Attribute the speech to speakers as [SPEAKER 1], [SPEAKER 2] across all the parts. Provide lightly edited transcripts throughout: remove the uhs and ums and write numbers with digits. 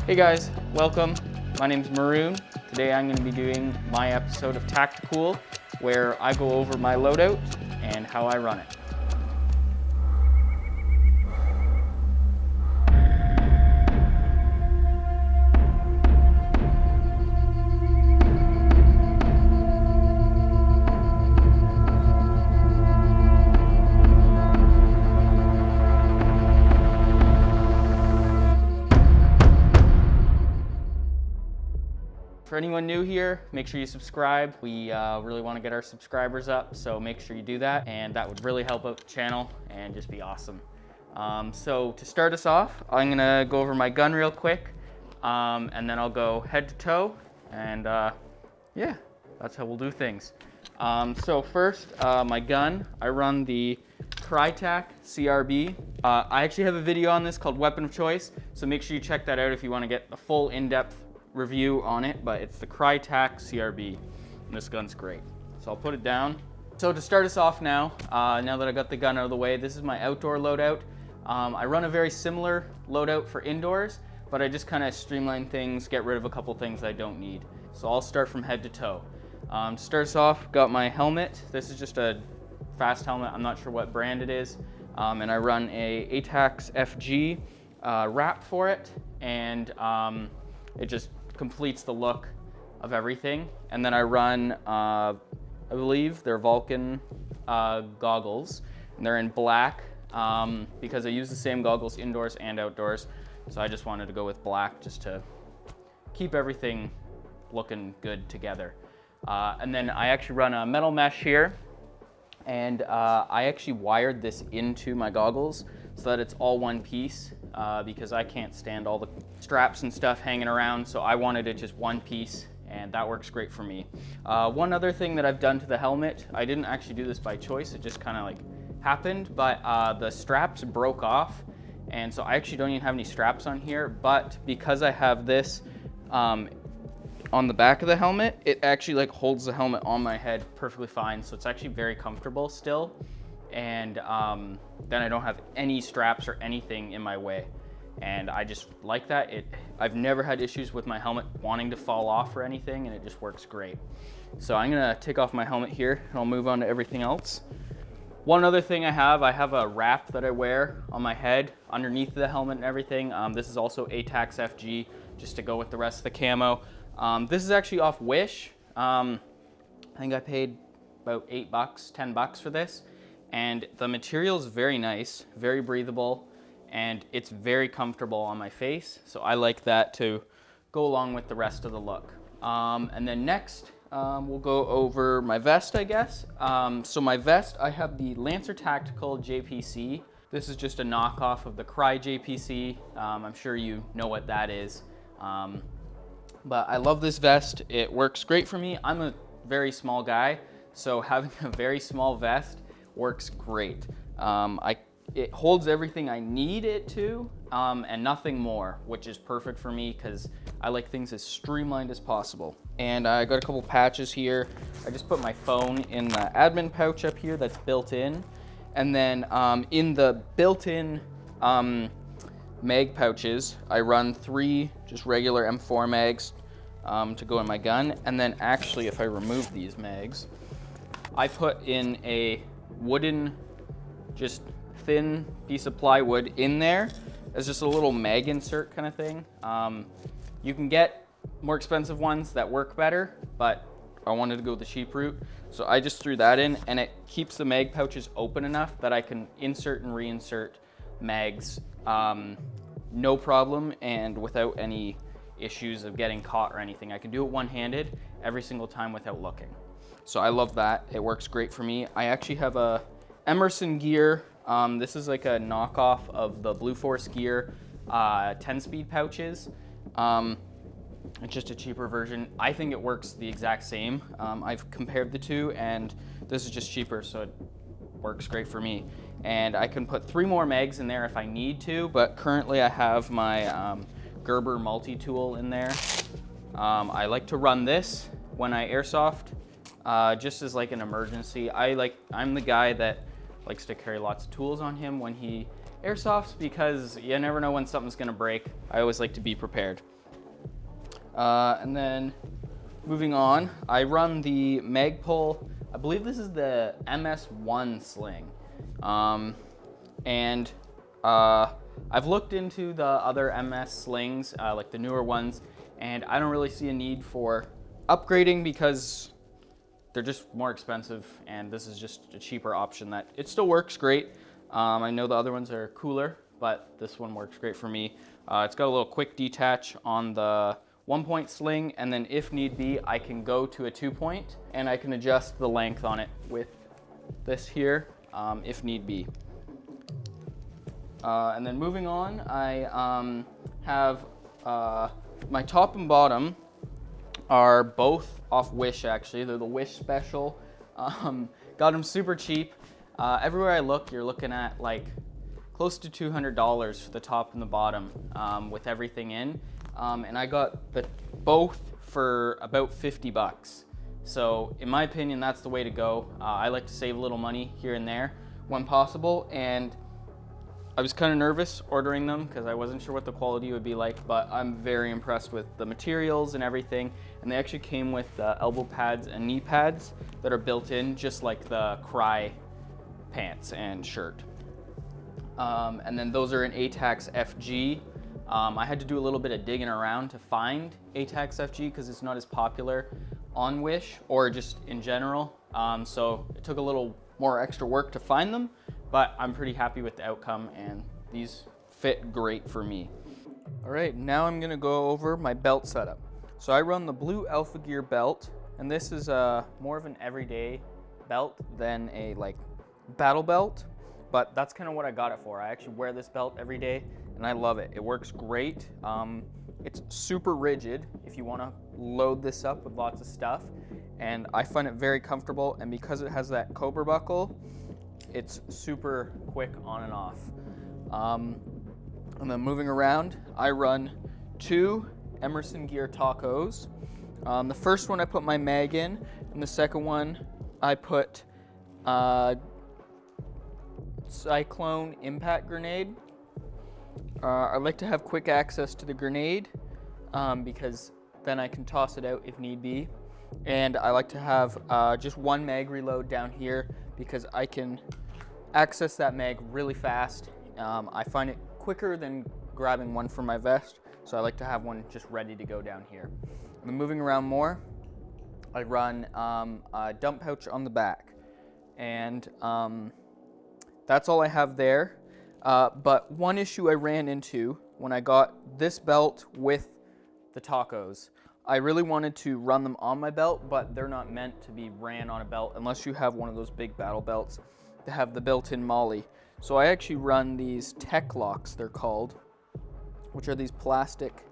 [SPEAKER 1] Hey guys, welcome. My name's Maroon. Today I'm going to be doing my episode of Tacticool, where I go over my loadout and how I run it. For anyone new here, make sure you subscribe. We really want to get our subscribers up, so make sure you do that, and that would really help out the channel and just be awesome. So to start us off, I'm gonna go over my gun real quick, and then I'll go head to toe, and yeah, that's how we'll do things. So first, my gun, I run the Crytac CRB. I actually have a video on this called Weapon of Choice, so make sure you check that out if you want to get the full in-depth review on it, but it's the Crytac CRB, and this gun's great. So I'll put it down. So to start us off now that I got the gun out of the way, this is my outdoor loadout. I run a very similar loadout for indoors, but I just kind of streamline things, get rid of a couple things I don't need. So I'll start from head to toe. To start us off, got my helmet. This is just a fast helmet. I'm not sure what brand it is. And I run a ATAX FG wrap for it, and it just completes the look of everything. And then I run, I believe they're Vulcan goggles, and they're in black because I use the same goggles indoors and outdoors. So I just wanted to go with black just to keep everything looking good together. And then I actually run a metal mesh here, and I actually wired this into my goggles so that it's all one piece because I can't stand all the straps and stuff hanging around, so I wanted it just one piece, and that works great for me. One other thing that I've done to the helmet, I didn't actually do this by choice, it just kind of like happened, but the straps broke off, and so I actually don't even have any straps on here, but because I have this on the back of the helmet, it actually like holds the helmet on my head perfectly fine, so it's actually very comfortable still, and then I don't have any straps or anything in my way, and I just like that. I've never had issues with my helmet wanting to fall off or anything, and it just works great. So I'm gonna take off my helmet here, and I'll move on to everything else. One other thing I have a wrap that I wear on my head underneath the helmet and everything. This is also ATAX FG, just to go with the rest of the camo. This is actually off Wish. I think I paid about $8, $10 for this. And the material is very nice, very breathable, and it's very comfortable on my face. So I like that to go along with the rest of the look. And then next, we'll go over my vest, I guess. So my vest, I have the Lancer Tactical JPC. This is just a knockoff of the Cry JPC. I'm sure you know what that is. But I love this vest. It works great for me. I'm a very small guy, so having a very small vest works great. It holds everything I need it to, and nothing more, which is perfect for me because I like things as streamlined as possible. And I got a couple patches here. I just put my phone in the admin pouch up here that's built in. And then in the built-in mag pouches, I run 3 just regular M4 mags to go in my gun. And then actually, if I remove these mags, I put in a wooden, just thin piece of plywood in there as just a little mag insert kind of thing. You can get more expensive ones that work better, but I wanted to go the cheap route. So I just threw that in, and it keeps the mag pouches open enough that I can insert and reinsert mags no problem and without any issues of getting caught or anything. I can do it one-handed every single time without looking. So I love that. It works great for me. I actually have a Emerson gear. This is like a knockoff of the Blue Force gear 10-speed pouches. It's just a cheaper version. I think it works the exact same. I've compared the two, and this is just cheaper, so it works great for me. And I can put 3 more mags in there if I need to, but currently I have my Gerber multi-tool in there. I like to run this when I airsoft, just as like an emergency. I'm the guy that likes to carry lots of tools on him when he Airsofts because you never know when something's gonna break. I always like to be prepared. And then moving on, I run the Magpul. I believe this is the MS1 sling. I've looked into the other MS slings, like the newer ones, and I don't really see a need for upgrading because they're just more expensive, and this is just a cheaper option that it still works great. I know the other ones are cooler, but this one works great for me. It's got a little quick detach on the 1-point sling, and then if need be, I can go to a 2-point, and I can adjust the length on it with this here, if need be. And then moving on, I have my top and bottom are both off Wish, actually. They're the Wish special. Got them super cheap. Everywhere I look, you're looking at like close to $200 for the top and the bottom with everything in. And I got both for about 50 bucks. So in my opinion, that's the way to go. I like to save a little money here and there when possible. And I was kind of nervous ordering them because I wasn't sure what the quality would be like, but I'm very impressed with the materials and everything. And they actually came with elbow pads and knee pads that are built in, just like the Cry pants and shirt. And then those are in ATAX FG. I had to do a little bit of digging around to find ATAX FG because it's not as popular on Wish or just in general. So it took a little more extra work to find them, but I'm pretty happy with the outcome, and these fit great for me. All right, now I'm gonna go over my belt setup. So I run the blue Alpha Gear belt, and this is more of an everyday belt than a like battle belt, but that's kind of what I got it for. I actually wear this belt every day, and I love it. It works great. It's super rigid if you wanna load this up with lots of stuff, and I find it very comfortable, and because it has that Cobra buckle, it's super quick on and off. And then moving around, I run 2 Emerson Gear tacos. The first one I put my mag in, and the second one I put Cyclone Impact Grenade. I like to have quick access to the grenade because then I can toss it out if need be. And I like to have just 1 mag reload down here because I can access that mag really fast. I find it quicker than grabbing one from my vest, so I like to have one just ready to go down here. And then moving around more, I run a dump pouch on the back, and that's all I have there. But one issue I ran into when I got this belt with the tacos, I really wanted to run them on my belt, but they're not meant to be ran on a belt unless you have one of those big battle belts that have the built-in molly. So I actually run these tech locks, they're called, which are these plastic,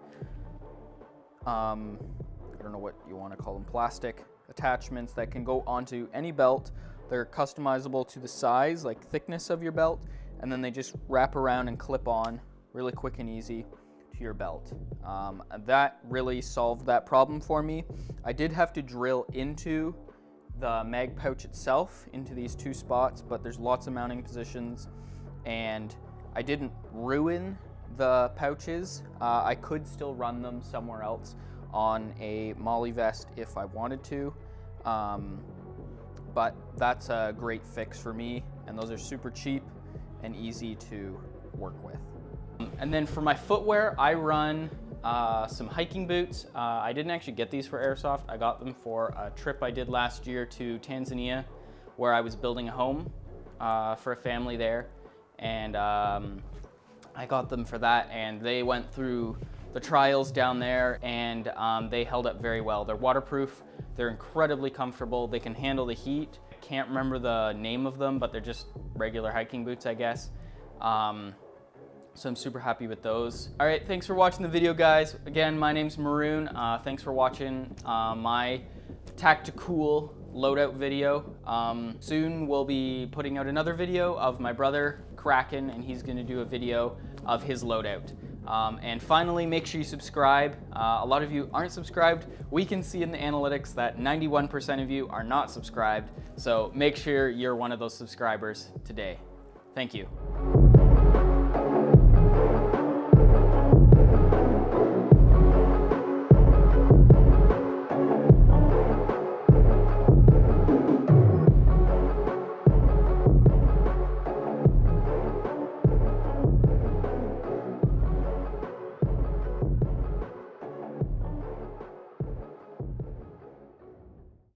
[SPEAKER 1] I don't know what you want to call them, plastic attachments that can go onto any belt. They're customizable to the size, like thickness of your belt, and then they just wrap around and clip on really quick and easy to your belt. That really solved that problem for me. I did have to drill into the mag pouch itself into these 2 spots, but there's lots of mounting positions, and I didn't ruin the pouches. I could still run them somewhere else on a molly vest if I wanted to, but that's a great fix for me, and those are super cheap and easy to work with. And then for my footwear, I run some hiking boots. I didn't actually get these for Airsoft. I got them for a trip I did last year to Tanzania, where I was building a home for a family there. And I got them for that, and they went through the trials down there, and they held up very well. They're waterproof, they're incredibly comfortable, they can handle the heat. Can't remember the name of them, but they're just regular hiking boots, I guess. So I'm super happy with those. All right, thanks for watching the video, guys. Again, my name's Maroon. Thanks for watching my tacticool loadout video. Soon we'll be putting out another video of my brother, Kraken, and he's gonna do a video of his loadout. And finally, make sure you subscribe. A lot of you aren't subscribed. We can see in the analytics that 91% of you are not subscribed. So make sure you're one of those subscribers today. Thank you.